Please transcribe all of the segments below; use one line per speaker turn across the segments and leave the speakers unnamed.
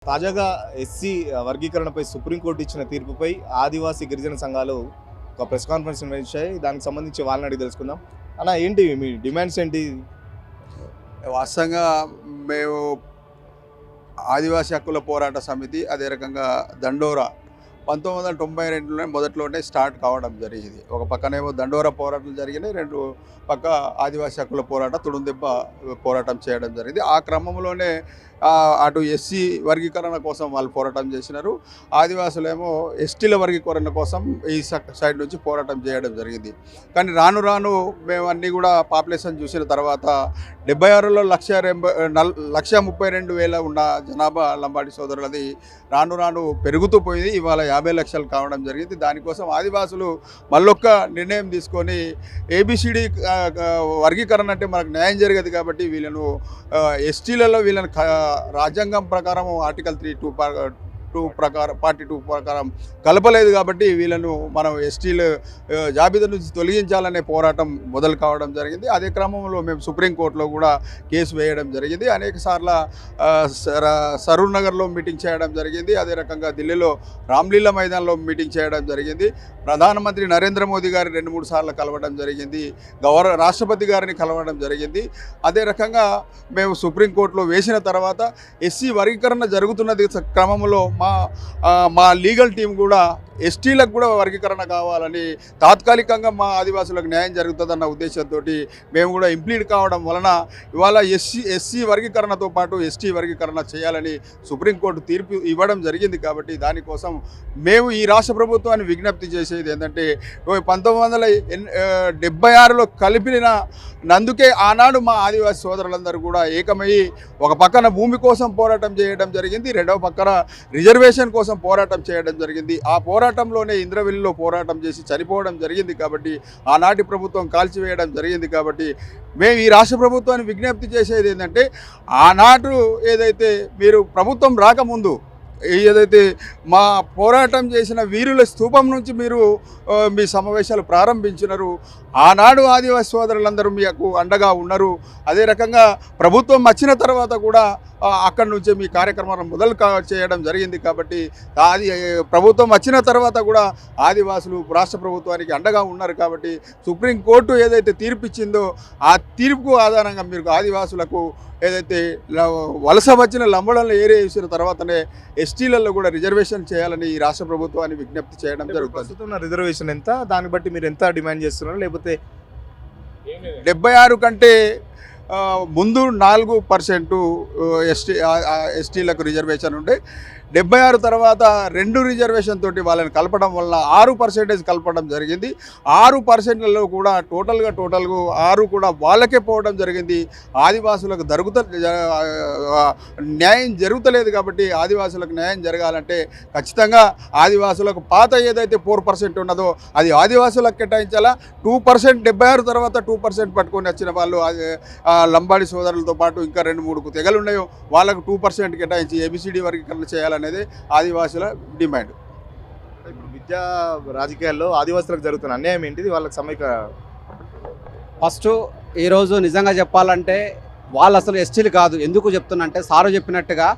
తాజాగా SC వర్గీకరణపై supreme court ఇచ్చిన తీర్పుపై ఆదివాసీ గిరిజన సంఘాలు ఒక ప్రెస్ కాన్ఫరెన్స్ నిర్వహించాయి. దానికి సంబంధించి వాళ్ళని అడిగి తెలుసుకుందాం. అన్న, ఏంటి మీ డిమాండ్స్ ఏంటి?
వాస్తవంగా మేము ఆదివాసీ హక్కుల పోరాట సమితి, అదే రకంగా దండోరా 1992లోనే మొదట్లోనే స్టార్ట్ కావడం జరిగింది. ఒక పక్కనేమో దండోరా పోరాటాలు జరిగినాయి, రెండు పక్క ఆదివాసీ హక్కుల పోరాట తుడుందెబ్బ పోరాటం చేయడం జరిగింది. ఆ క్రమంలోనే అటు ఎస్సీ వర్గీకరణ కోసం వాళ్ళు పోరాటం చేసినారు, ఆదివాసులేమో ఎస్టీల వర్గీకరణ కోసం ఈ సైడ్ నుంచి పోరాటం చేయడం జరిగింది. కానీ రాను రాను మేము అన్నీ కూడా పాపులేషన్ చూసిన తర్వాత 76లో 1,32,000 ఉన్న జనాభా లంబాడి సోదరులది రాను రాను పెరుగుతూ పోయింది. ఇవాళ 50 లక్షలు కావడం జరిగింది. దానికోసం ఆదివాసులు మళ్ళొక్క నిర్ణయం తీసుకొని ఏబిసిడి వర్గీకరణ అంటే మనకు న్యాయం జరగదు కాబట్టి వీళ్ళను ఎస్టీలలో వీళ్ళని రాజ్యాంగం ప్రకారం ఆర్టికల్ 3(2) ప్రకారం 42 ప్రకారం కలపలేదు కాబట్టి వీళ్ళను మనం ఎస్టీలు జాబితా నుంచి తొలగించాలనే పోరాటం మొదలు కావడం జరిగింది. అదే క్రమంలో మేము సుప్రీంకోర్టులో కూడా కేసు వేయడం జరిగింది. అనేక సార్లు సరూర్ నగర్లో మీటింగ్ చేయడం జరిగింది. అదే రకంగా ఢిల్లీలో రామ్లీలా మైదాన్లో మీటింగ్ చేయడం జరిగింది. ప్రధానమంత్రి నరేంద్ర మోదీ గారిని 2-3 సార్లు కలవడం జరిగింది. రాష్ట్రపతి గారిని కలవడం జరిగింది. అదే రకంగా మేము సుప్రీంకోర్టులో వేసిన తర్వాత ఎస్సీ వర్గీకరణ జరుగుతున్నది క్రమంలో మా లీగల్ టీం కూడా ఎస్టీలకు కూడా వర్గీకరణ కావాలని, తాత్కాలికంగా మా ఆదివాసులకు న్యాయం జరుగుతుందన్న ఉద్దేశంతో మేము కూడా ఇంప్లీడ్ కావడం వలన ఇవాళ ఎస్సీ వర్గీకరణతో పాటు ఎస్టీ వర్గీకరణ చేయాలని సుప్రీంకోర్టు తీర్పు ఇవ్వడం జరిగింది. కాబట్టి దానికోసం మేము ఈ రాష్ట్ర ప్రభుత్వాన్ని విజ్ఞప్తి చేసేది ఏంటంటే 1976లో కలిపిన నందుకే ఆనాడు మా ఆదివాసీ సోదరులందరూ కూడా ఏకమయ్యి ఒక పక్కన భూమి కోసం పోరాటం చేయడం జరిగింది, రెండవ పక్కన రిజర్వేషన్ కోసం పోరాటం చేయడం జరిగింది. ఆ పోరాటంలోనే ఇంద్రవెల్లిలో పోరాటం చేసి చనిపోవడం జరిగింది. కాబట్టి ఆనాటి ప్రభుత్వం కాల్చివేయడం జరిగింది. కాబట్టి మేము ఈ రాష్ట్ర ప్రభుత్వాన్ని విజ్ఞప్తి చేసేది ఏంటంటే ఆనాడు ఏదైతే మీరు ప్రభుత్వం రాకముందు ఏదైతే మా పోరాటం చేసిన వీరుల స్తూపం నుంచి మీరు మీ సమావేశాలు ప్రారంభించినారు. ఆనాడు ఆదివాసీ సోదరులందరూ మీకు అండగా ఉన్నారు. అదే రకంగా ప్రభుత్వం వచ్చిన తర్వాత కూడా అక్కడి నుంచే మీ కార్యక్రమాలను మొదలు చేయడం జరిగింది. కాబట్టి ప్రభుత్వం వచ్చిన తర్వాత కూడా ఆదివాసులు రాష్ట్ర ప్రభుత్వానికి అండగా ఉన్నారు. కాబట్టి సుప్రీంకోర్టు ఏదైతే తీర్పు ఇచ్చిందో ఆ తీర్పు ఆధారంగా మీరు ఆదివాసులకు ఏదైతే వలస వచ్చిన లంబడలను ఏరేసిన తర్వాతనే ఎస్టీలలో కూడా రిజర్వేషన్ చేయాలని ఈ రాష్ట్ర ప్రభుత్వాన్ని విజ్ఞప్తి చేయడం జరుగుతుంది.
రిజర్వేషన్ ఎంత, దాన్ని బట్టి మీరు ఎంత డిమాండ్ చేస్తున్నారు? లేకపోతే
76 కంటే ముందు 4% ఎస్టీలకు రిజర్వేషన్ ఉంటే 76 తర్వాత 2 రిజర్వేషన్ తోటి వాళ్ళని కలపడం వల్ల 6% కలపడం జరిగింది. 6%లలో కూడా టోటల్గా 6 కూడా వాళ్ళకే పోవడం జరిగింది. ఆదివాసులకు న్యాయం జరుగుతలేదు. కాబట్టి ఆదివాసులకు న్యాయం జరగాలంటే ఖచ్చితంగా ఆదివాసులకు పాత ఏదైతే 4% ఉన్నదో అది ఆదివాసులకు కేటాయించాలా. 2% 76 తర్వాత 2% పట్టుకొని వచ్చిన వాళ్ళు లంబాడి సోదరులతో పాటు ఇంకా 2-3 తెగలు ఉన్నాయో వాళ్ళకు 2% కేటాయించి ఏబిసిడి వర్గీకరణ చేయాలనేది ఆదివాసుల డిమాండ్.
ఇప్పుడు విద్యా రాజకీయాల్లో ఆదివాసులకు జరుగుతున్న అన్యాయం ఏంటిది? వాళ్ళకి సమైక
ఫస్ట్ ఈరోజు నిజంగా చెప్పాలంటే వాళ్ళు అసలు ఎస్టీలు కాదు. ఎందుకు చెప్తున్నా అంటే సారు చెప్పినట్టుగా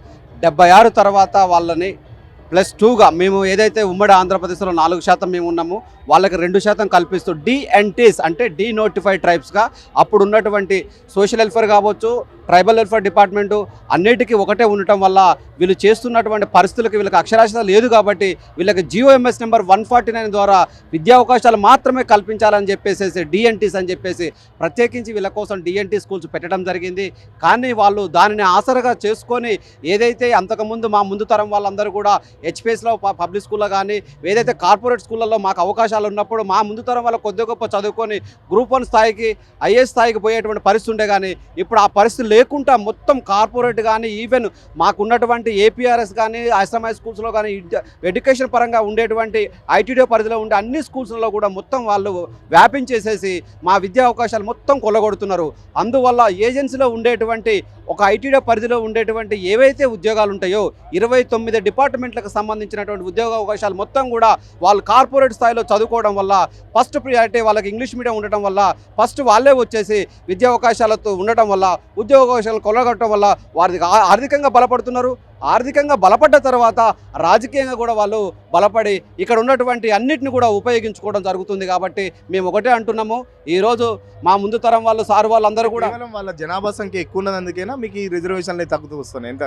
76 తర్వాత వాళ్ళని +2గా మేము ఏదైతే ఉమ్మడి ఆంధ్రప్రదేశ్లో 4% మేము ఉన్నాము, వాళ్ళకి 2% కల్పిస్తూ డిఎన్టీస్ అంటే డీనోటిఫైడ్ ట్రైబ్స్గా అప్పుడు ఉన్నటువంటి సోషల్ వెల్ఫేర్ కావచ్చు, ట్రైబల్ వెల్ఫేర్ డిపార్ట్మెంటు అన్నిటికీ ఒకటే ఉండటం వల్ల వీళ్ళు చేస్తున్నటువంటి పరిస్థితులకు వీళ్ళకి అక్షరాస్యత లేదు. కాబట్టి వీళ్ళకి GOMS నెంబర్ 149 ద్వారా విద్యా అవకాశాలు మాత్రమే కల్పించాలని చెప్పేసి డిఎన్టీస్ అని చెప్పేసి ప్రత్యేకించి వీళ్ళ కోసం డిఎన్టీ స్కూల్స్ పెట్టడం జరిగింది. కానీ వాళ్ళు దానిని ఆసరగా చేసుకొని ఏదైతే అంతకుముందు మా ముందు తరం వాళ్ళందరూ కూడా HPSలో పబ్లిక్ స్కూల్లో కానీ ఏదైతే కార్పొరేట్ స్కూళ్ళల్లో మాకు అవకాశాలు ఉన్నప్పుడు మా ముందు తరం వాళ్ళ కొద్ది గొప్ప చదువుకొని గ్రూప్ 1 స్థాయికి IAS స్థాయికి పోయేటువంటి పరిస్థితి ఉండే. కానీ ఇప్పుడు ఆ పరిస్థితి లేకుండా మొత్తం కార్పొరేట్ కానీ ఈవెన్ మాకున్నటువంటి APRS కానీ ఆశ్రమ స్కూల్స్లో కానీ ఎడ్యుకేషన్ పరంగా ఉండేటువంటి ITDO పరిధిలో ఉండే అన్ని స్కూల్స్లో కూడా మొత్తం వాళ్ళు వ్యాపించేసేసి మా విద్యా అవకాశాలు మొత్తం కొల్లగొడుతున్నారు. అందువల్ల ఏజెన్సీలో ఉండేటువంటి ఒక ITDO పరిధిలో ఉండేటువంటి ఏవైతే ఉద్యోగాలు ఉంటాయో 29 డిపార్ట్మెంట్లకు సంబంధించినటువంటి ఉద్యోగ అవకాశాలు మొత్తం కూడా వాళ్ళు కార్పొరేట్ స్థాయిలో చదువుకోవడం వల్ల ఫస్ట్ ప్రియారిటీ వాళ్ళకి ఇంగ్లీష్ మీడియం ఉండటం వల్ల ఫస్ట్ వాళ్ళే వచ్చేసి విద్యా అవకాశాలతో ఉండటం వల్ల ఉద్యోగ ఉద్యోగావకాశాలను కొలగొట్టడం వల్ల వారికి ఆర్థికంగా బలపడుతున్నారు. ఆర్థికంగా బలపడ్డ తర్వాత రాజకీయంగా కూడా వాళ్ళు బలపడి ఇక్కడ ఉన్నటువంటి అన్నిటిని కూడా ఉపయోగించుకోవడం జరుగుతుంది. కాబట్టి మేము ఒకటే అంటున్నాము, ఈరోజు మా ముందు తరం వాళ్ళు సార్ వాళ్ళందరూ కూడా
కేవలం వాళ్ళ జనాభా సంఖ్య ఎక్కువ ఉన్నందుకైనా మీకు ఈ రిజర్వేషన్లు తగ్గుతూ వస్తున్నాయి. ఎంత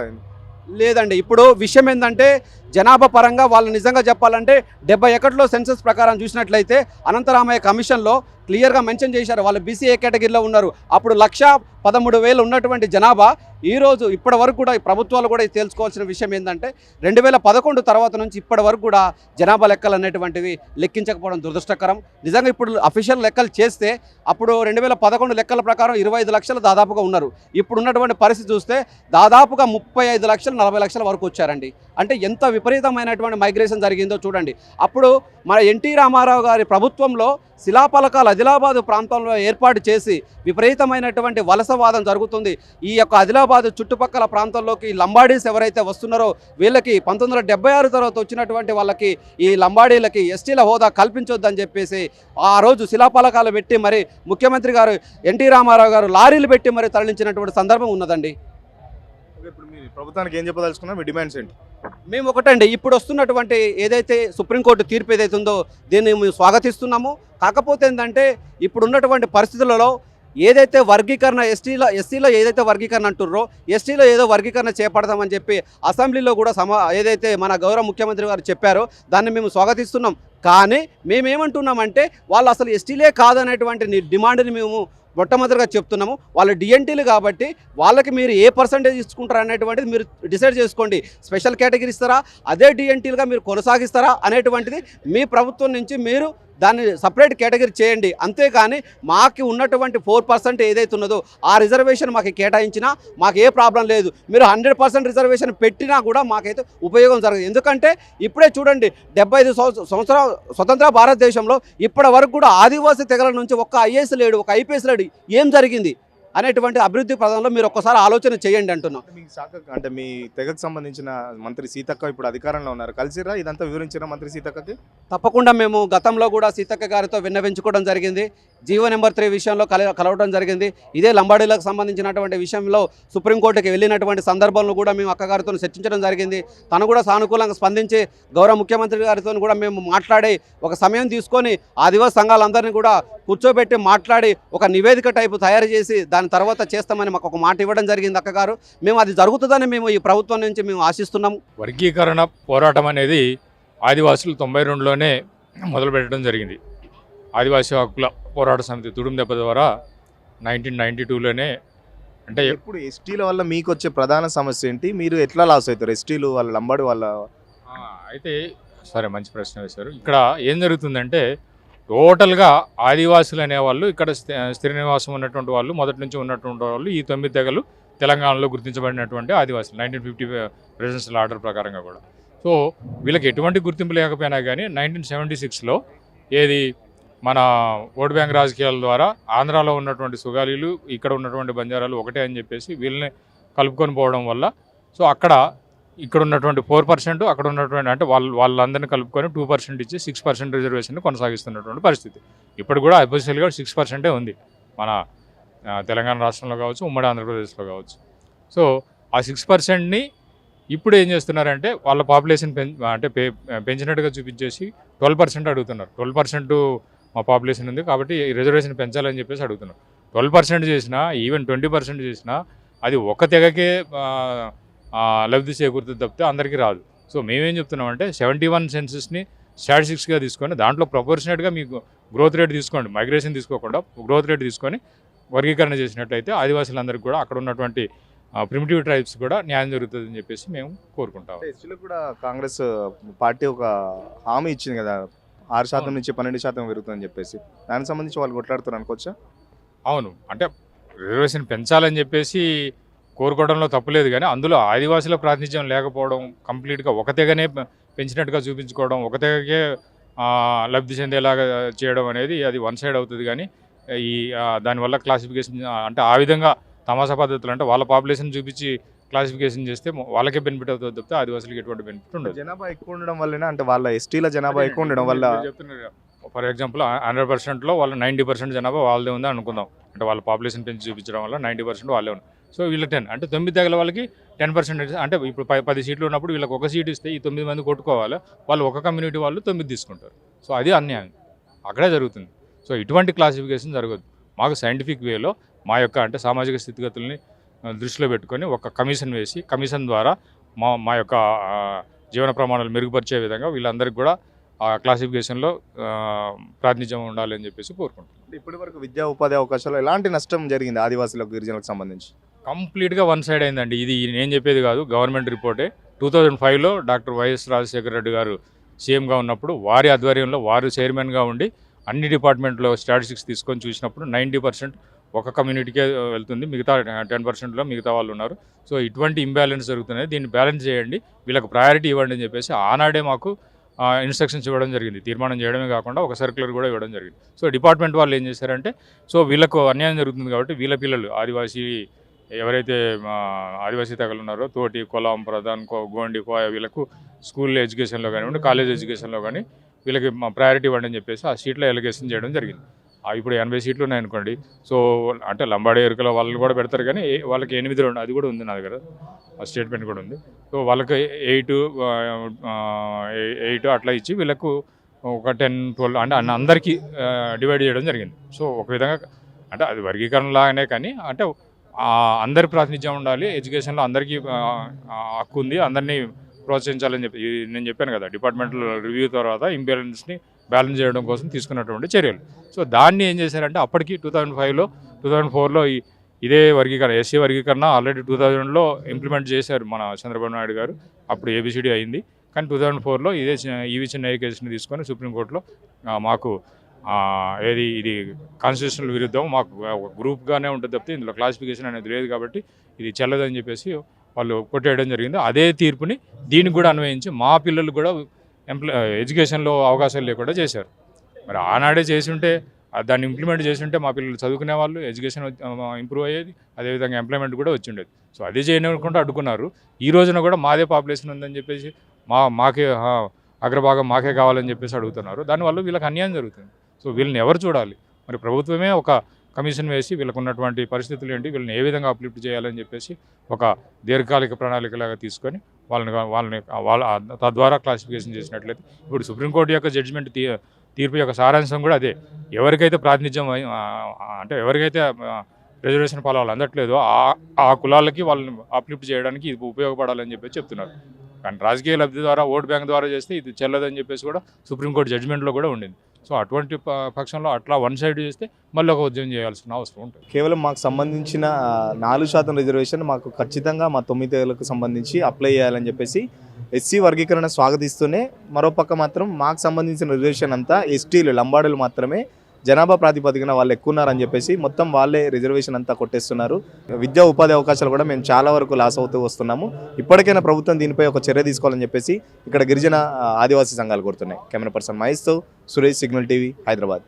లేదండి. ఇప్పుడు విషయం ఏంటంటే జనాభా పరంగా వాళ్ళు నిజంగా చెప్పాలంటే 71లో సెన్సస్ ప్రకారం చూసినట్లయితే అనంతరామయ్య కమిషన్లో క్లియర్గా మెన్షన్ చేశారు, వాళ్ళు బీసీఏ కేటగిరీలో ఉన్నారు. అప్పుడు 1,13,000 ఉన్నటువంటి జనాభా ఈరోజు ఇప్పటి వరకు కూడా ప్రభుత్వాలు కూడా తెలుసుకోవాల్సిన విషయం ఏంటంటే 2011 తర్వాత నుంచి ఇప్పటి వరకు కూడా జనాభా లెక్కలు అనేటువంటివి లెక్కించకపోవడం దురదృష్టకరం. నిజంగా ఇప్పుడు అఫీషియల్ లెక్కలు చేస్తే అప్పుడు 2011 లెక్కల ప్రకారం 25 లక్షలు దాదాపుగా ఉన్నారు. ఇప్పుడు ఉన్నటువంటి పరిస్థితి చూస్తే దాదాపుగా 35 లక్షలు 40 లక్షల వరకు వచ్చారండి. అంటే ఎంత విపరీతమైనటువంటి మైగ్రేషన్ జరిగిందో చూడండి. అప్పుడు మన ఎన్టీ రామారావు గారి ప్రభుత్వంలో శిలాఫలకాలు ఆదిలాబాదు ప్రాంతంలో ఏర్పాటు చేసి విపరీతమైనటువంటి వలసవాదం జరుగుతుంది. ఈ యొక్క ఆదిలాబాదు చుట్టుపక్కల ప్రాంతాల్లోకి లంబాడీస్ ఎవరైతే వస్తున్నారో వీళ్ళకి 1976 తర్వాత వచ్చినటువంటి వాళ్ళకి ఈ లంబాడీలకి ఎస్టీల హోదా కల్పించొద్దని చెప్పేసి ఆ రోజు శిలాఫలకాలు పెట్టి మరి ముఖ్యమంత్రి గారు ఎన్టీ రామారావు గారు లారీలు పెట్టి మరి తరలించినటువంటి సందర్భం ఉన్నదండి.
ఇప్పుడు మీరు ప్రభుత్వానికి ఏం చెప్పదలుచుకున్నారు? మీ డిమాండ్స్ ఏంటి?
మేము ఒకటండి, ఇప్పుడు వస్తున్నటువంటి ఏదైతే సుప్రీంకోర్టు తీర్పు ఏదైతే ఉందో దీన్ని మేము స్వాగతిస్తున్నాము. కాకపోతే ఏంటంటే ఇప్పుడు ఉన్నటువంటి పరిస్థితులలో ఏదైతే వర్గీకరణ ఎస్సీలో ఏదైతే వర్గీకరణ అంటుర్రో ఎస్టీలో ఏదో వర్గీకరణ చేపడతామని చెప్పి అసెంబ్లీలో కూడా ఏదైతే మన గౌరవ ముఖ్యమంత్రి గారు చెప్పారో దాన్ని మేము స్వాగతిస్తున్నాం. కానీ మేమేమంటున్నామంటే వాళ్ళు అసలు ఎస్టీలే కాదనేటువంటి డిమాండ్ని మేము మొట్టమొదటిగా చెప్తున్నాము. వాళ్ళు డిఎన్టీలు కాబట్టి వాళ్ళకి మీరు ఏ పర్సంటేజ్ ఇచ్చుకుంటారు అనేటువంటిది మీరు డిసైడ్ చేసుకోండి. స్పెషల్ కేటగిరీ ఇస్తారా, అదే డిఎన్టీలుగా మీరు కొనసాగిస్తారా అనేటువంటిది మీ ప్రభుత్వం నుంచి మీరు దాన్ని సపరేట్ కేటగిరీ చేయండి. అంతేకాని మాకు ఉన్నటువంటి 4% ఏదైతే ఉన్నదో ఆ రిజర్వేషన్ మాకు కేటాయించినా మాకు ఏ ప్రాబ్లం లేదు. మీరు 100% రిజర్వేషన్ పెట్టినా కూడా మాకైతే ఉపయోగం జరగదు. ఎందుకంటే ఇప్పుడే చూడండి 75 సంవత్సరాల స్వతంత్ర భారతదేశంలో ఇప్పటి వరకు కూడా ఆదివాసీ తెగల నుంచి ఒక్క ఐఏఎస్ లేడు, ఒక ఐపీఎస్ లేడు. ఏం జరిగింది అనేటువంటి అభివృద్ధి ప్రదంలో మీరు ఒక్కసారి ఆలోచన చేయండి అంటున్నాం.
మీ శాఖ అంటే మీ తెగకు సంబంధించిన మంత్రి సీతక్క ఇప్పుడు అధికారంలో ఉన్నారు, కలిసిరా ఇదంతా వివరించారా మంత్రి సీతక్కకి?
తప్పకుండా మేము గతంలో కూడా సీతక్క గారితో విన్నవించుకోవడం జరిగింది. జీవో నెంబర్ 3 విషయంలో కలవడం జరిగింది. ఇదే లంబాడీలకు సంబంధించినటువంటి విషయంలో సుప్రీంకోర్టుకి వెళ్ళినటువంటి సందర్భంలో కూడా మేము అక్కగారితో చర్చించడం జరిగింది. తను కూడా సానుకూలంగా స్పందించి గౌరవ ముఖ్యమంత్రి గారితో కూడా మేము మాట్లాడి ఒక సమయం తీసుకొని ఆదివాసీ సంఘాలందరినీ కూడా కూర్చోబెట్టి మాట్లాడి ఒక నివేదిక టైపు తయారు చేసి దాని తర్వాత చేస్తామని మాకు ఒక మాట ఇవ్వడం జరిగింది అక్కగారు. మేము అది జరుగుతుందని మేము ఈ ప్రభుత్వం నుంచి మేము ఆశిస్తున్నాము.
వర్గీకరణ పోరాటం అనేది ఆదివాసులు 92లోనే మొదలుపెట్టడం జరిగింది. ఆదివాసీ హక్కుల పోరాట సమితి తుడుం దెబ్బ ద్వారా 1992లోనే. అంటే
ఇప్పుడు ఎస్టీల వల్ల మీకు వచ్చే ప్రధాన సమస్య ఏంటి? మీరు ఎట్లా లాస్ అవుతారు ఎస్టీలు వాళ్ళ లంబాడి వాళ్ళ?
అయితే సరే, మంచి ప్రశ్న వేశారు. ఇక్కడ ఏం జరుగుతుందంటే టోటల్గా ఆదివాసులు అనేవాళ్ళు ఇక్కడ స్థిర నివాసం ఉన్నటువంటి వాళ్ళు మొదటి నుంచి ఉన్నటువంటి వాళ్ళు ఈ 9 తెగలు తెలంగాణలో గుర్తించబడినటువంటి ఆదివాసులు 1950 ప్రెసిడెన్షియల్ ఆర్డర్ ప్రకారంగా కూడా. సో వీళ్ళకి ఎటువంటి గుర్తింపు లేకపోయినా కానీ 1976లో ఏది మన ఓట్ బ్యాంక్ రాజకీయాల ద్వారా ఆంధ్రాలో ఉన్నటువంటి సుగాలీలు ఇక్కడ ఉన్నటువంటి బంజారాలు ఒకటే అని చెప్పేసి వీళ్ళని కలుపుకొని పోవడం వల్ల సో అక్కడ ఇక్కడ ఉన్నటువంటి 4% అక్కడ ఉన్నటువంటి అంటే వాళ్ళందరినీ కలుపుకొని 2% ఇచ్చి 6% రిజర్వేషన్ కొనసాగిస్తున్నటువంటి పరిస్థితి. ఇప్పుడు కూడా అఫీషియల్గా 6% ఉంది మన తెలంగాణ రాష్ట్రంలో కావచ్చు, ఉమ్మడి ఆంధ్రప్రదేశ్లో కావచ్చు. సో ఆ 6%ని ఇప్పుడు ఏం చేస్తున్నారంటే వాళ్ళ పాపులేషన్ పెంచినట్టుగా చూపించేసి 12% అడుగుతున్నారు. 12% మా పాపులేషన్ ఉంది కాబట్టి రిజర్వేషన్ పెంచాలని చెప్పేసి అడుగుతున్నారు. 12% చేసినా ఈవెన్ 20% చేసినా అది ఒక తెగకే లబ్ధి చేకూరుతుంది తప్పితే అందరికీ రాదు. సో మేమేం చెప్తున్నామంటే 71 సెన్సెస్ని స్టాటిస్టిక్స్గా తీసుకొని దాంట్లో ప్రపోర్షనేట్గా మీకు గ్రోత్ రేట్ తీసుకోండి, మైగ్రేషన్ తీసుకోకుండా గ్రోత్ రేట్ తీసుకొని వర్గీకరణ చేసినట్లయితే ఆదివాసులందరికీ కూడా అక్కడ ఉన్నటువంటి ప్రిమిటివ్ ట్రైబ్స్ కూడా న్యాయం జరుగుతుందని చెప్పేసి మేము కోరుకుంటాం.
ఎస్టీలకు కూడా కాంగ్రెస్ పార్టీ ఒక హామీ ఇచ్చింది కదా 6% నుంచి 12% పెరుగుతుందని చెప్పేసి, దానికి సంబంధించి వాళ్ళు కొట్లాడుతారు అనుకోవచ్చా?
అవును, అంటే రిజర్వేషన్ పెంచాలని చెప్పేసి కోరుకోవడంలో తప్పులేదు, కానీ అందులో ఆదివాసుల ప్రాతినిధ్యం లేకపోవడం, కంప్లీట్గా ఒక తెగనే పెంచినట్టుగా చూపించుకోవడం, ఒక తెగకే లబ్ధి చెందేలాగా చేయడం అనేది అది వన్ సైడ్ అవుతుంది. కానీ ఈ దానివల్ల క్లాసిఫికేషన్ అంటే ఆ విధంగా తమాషా పద్ధతులు అంటే వాళ్ళ పాపులేషన్ చూపించి క్లాసిఫికేషన్ చేస్తే వాళ్ళకే బెనిఫిట్ అవుతుంది తప్పితే ఆదివాసులకి ఎటువంటి బెనిఫిట్ ఉండదు.
జనాభా ఎక్కువ ఉండడం వల్లనే అంటే వాళ్ళ ఎస్టీల జనాభా ఎక్కువ ఉండడం వల్ల
చెప్తున్నారు. ఫర్ ఎగ్జాంపుల్ 100%లో వాళ్ళ 90% జనాభా వాళ్ళదే ఉంది అనుకుందాం. అంటే వాళ్ళ పాపులేషన్ పెంచి చూపించడం వల్ల 90% వాళ్ళే ఉంది. సో వీళ్ళకి 10 అంటే 9 తెగల వాళ్ళకి 10% అంటే ఇప్పుడు 10 సీట్లు ఉన్నప్పుడు వీళ్ళకి ఒక సీట్ ఇస్తే ఈ 9 మంది కొట్టుకోవాలి, వాళ్ళు ఒక కమ్యూనిటీ వాళ్ళు 9 తీసుకుంటారు. సో అది అన్యాయం అక్కడే జరుగుతుంది. సో ఇటువంటి క్లాసిఫికేషన్ జరగదు. మాకు సైంటిఫిక్ వేలో మా యొక్క అంటే సామాజిక స్థితిగతుల్ని దృష్టిలో పెట్టుకొని ఒక కమిషన్ వేసి కమిషన్ ద్వారా మా యొక్క జీవన ప్రమాణాలు మెరుగుపరిచే విధంగా వీళ్ళందరికీ కూడా ఆ క్లాసిఫికేషన్లో ప్రాతినిధ్యం ఉండాలి అని చెప్పేసి కోరుకుంటున్నాం.
ఇప్పటి వరకు విద్యా ఉపాధి అవకాశాలు ఎలాంటి నష్టం జరిగింది ఆదివాసులకు గిరిజనులకు సంబంధించి?
కంప్లీట్గా వన్ సైడ్ అయిందండి. ఇది నేను చెప్పేది కాదు, గవర్నమెంట్ రిపోర్టే. 2005లో డాక్టర్ వైఎస్ రాజశేఖర రెడ్డి గారు సీఎంగా ఉన్నప్పుడు వారి ఆధ్వర్యంలో వారు చైర్మన్గా ఉండి అన్ని డిపార్ట్మెంట్లో స్టాటిస్టిక్స్ తీసుకొని చూసినప్పుడు 90% ఒక కమ్యూనిటీకే వెళ్తుంది, మిగతా 10%లో మిగతా వాళ్ళు ఉన్నారు. సో ఇటువంటి ఇంబ్యాలెన్స్ జరుగుతున్నాయి, దీన్ని బ్యాలెన్స్ చేయండి, వీళ్ళకి ప్రయారిటీ ఇవ్వండి అని చెప్పేసి ఆనాడే మాకు ఇన్స్ట్రక్షన్స్ ఇవ్వడం జరిగింది. తీర్మానం చేయడమే కాకుండా ఒక సర్క్యులర్ కూడా ఇవ్వడం జరిగింది. సో డిపార్ట్మెంట్ వాళ్ళు ఏం చేశారంటే, సో వీళ్ళకు అన్యాయం జరుగుతుంది కాబట్టి వీళ్ళ పిల్లలు ఆదివాసీ ఎవరైతే ఆదివాసీ తెగలు ఉన్నారో తోటి, కొలం, ప్రధాన్, గోండి, కోయ వీళ్ళకు స్కూల్ ఎడ్యుకేషన్లో కానివ్వండి, కాలేజ్ ఎడ్యుకేషన్లో కానీ వీళ్ళకి ప్రయారిటీ ఇవ్వండి అని చెప్పేసి ఆ సీట్లో ఎలిగేషన్ చేయడం జరిగింది. ఇప్పుడు 80 సీట్లు ఉన్నాయనుకోండి, సో అంటే లంబాడి ఎరుకల వాళ్ళు కూడా పెడతారు కానీ వాళ్ళకి 8 అది కూడా ఉంది నా దగ్గర, స్టేట్మెంట్ కూడా ఉంది. సో వాళ్ళకి 8 అట్లా ఇచ్చి వీళ్ళకు ఒక 10-12 అంటే అందరికీ డివైడ్ చేయడం జరిగింది. సో ఒక విధంగా అంటే అది వర్గీకరణ లాగానే కానీ అంటే అందరి ప్రాతినిధ్యం ఉండాలి, ఎడ్యుకేషన్లో అందరికీ హక్కు ఉంది, అందరినీ ప్రోత్సహించాలని చెప్పి నేను చెప్పాను కదా, డిపార్ట్మెంటల్ రివ్యూ తర్వాత ఇంబ్యాలెన్స్ని బ్యాలెన్స్ చేయడం కోసం తీసుకున్నటువంటి చర్యలు. సో దాన్ని ఏం చేశారంటే అప్పటికి 2004లో ఇదే వర్గీకరణ ఎస్సీ వర్గీకరణ ఆల్రెడీ 2000లో ఇంప్లిమెంట్ చేశారు మన చంద్రబాబు నాయుడు గారు. అప్పుడు ఏబిసిడి అయింది. కానీ 2004లో ఇదే ఈవి చిన్నయ్య కేసుని తీసుకొని సుప్రీంకోర్టులో మాకు ఇది కాన్స్టిట్యూషనల్ విరుద్ధం, మాకు ఒక గ్రూప్గానే ఉంటుంది తప్పితే ఇందులో క్లాసిఫికేషన్ అనేది లేదు కాబట్టి ఇది చెల్లదని చెప్పేసి వాళ్ళు కొట్టేయడం జరిగింది. అదే తీర్పుని దీనికి కూడా అన్వయించి మా పిల్లలు కూడా ఎడ్యుకేషన్లో అవకాశాలు లేకుండా చేశారు. మరి ఆనాడే చేసి ఉంటే దాన్ని ఇంప్లిమెంట్ చేసి ఉంటే మా పిల్లలు చదువుకునే వాళ్ళు, ఎడ్యుకేషన్ ఇంప్రూవ్ అయ్యేది, అదేవిధంగా ఎంప్లాయ్మెంట్ కూడా వచ్చి ఉండేది. సో అది చేయనుకుంటూ అడ్డుకున్నారు. ఈ రోజున కూడా మాదే పాపులేషన్ ఉందని చెప్పేసి మాకే అగ్రభాగం మాకే కావాలని చెప్పేసి అడుగుతున్నారు. దానివల్ల వీళ్ళకి అన్యాయం జరుగుతుంది. సో వీళ్ళని ఎవరు చూడాలి? మరి ప్రభుత్వమే ఒక కమిషన్ వేసి వీళ్ళకు ఉన్నటువంటి పరిస్థితులు ఏంటి, వీళ్ళని ఏ విధంగా అప్లిఫ్ట్ చేయాలని చెప్పేసి ఒక దీర్ఘకాలిక ప్రణాళికలాగా తీసుకొని వాళ్ళ తద్వారా క్లాసిఫికేషన్ చేసినట్లయితే ఇప్పుడు సుప్రీంకోర్టు యొక్క జడ్జిమెంట్ తీర్పు యొక్క సారాంశం కూడా అదే. ఎవరికైతే ప్రాతినిధ్యం అంటే ఎవరికైతే రిజర్వేషన్ ఫలాలు అందట్లేదో ఆ కులాలకి వాళ్ళని అప్లిఫ్ట్ చేయడానికి ఇది ఉపయోగపడాలని చెప్పేసి చెప్తున్నారు. కానీ రాజకీయ లబ్ధి ద్వారా ఓటు బ్యాంక్ ద్వారా చేస్తే ఇది చెల్లదని చెప్పేసి కూడా సుప్రీంకోర్టు జడ్జిమెంట్లో కూడా ఉండింది. సో అటువంటి పక్షంలో అట్లా వన్ సైడ్ చేస్తే మళ్ళీ ఒక ఉద్యమం చేయాల్సిన అవసరం ఉంటుంది.
కేవలం మాకు సంబంధించిన 4% రిజర్వేషన్ మాకు ఖచ్చితంగా మా 9 తెగలకు సంబంధించి అప్లై చేయాలని చెప్పేసి ఎస్సీ వర్గీకరణ స్వాగతిస్తూనే, మరోపక్క మాత్రం మాకు సంబంధించిన రిజర్వేషన్ అంతా ఎస్టీలు, లంబాడులు మాత్రమే జనాభా ప్రాతిపదికన వాళ్ళు ఎక్కువ ఉన్నారని చెప్పేసి మొత్తం వాళ్ళే రిజర్వేషన్ అంతా కొట్టేస్తున్నారు. విద్యా ఉపాధి అవకాశాలు కూడా మేము చాలా వరకు లాస్ అవుతూ వస్తున్నాము. ఇప్పటికైనా ప్రభుత్వం దీనిపై ఒక చర్య తీసుకోవాలని చెప్పేసి ఇక్కడ గిరిజన ఆదివాసీ సంఘాలు కోరుతున్నాయి. కెమెరా పర్సన్ మహేష్తో సురేష్, సిగ్నల్ టీవీ, హైదరాబాద్.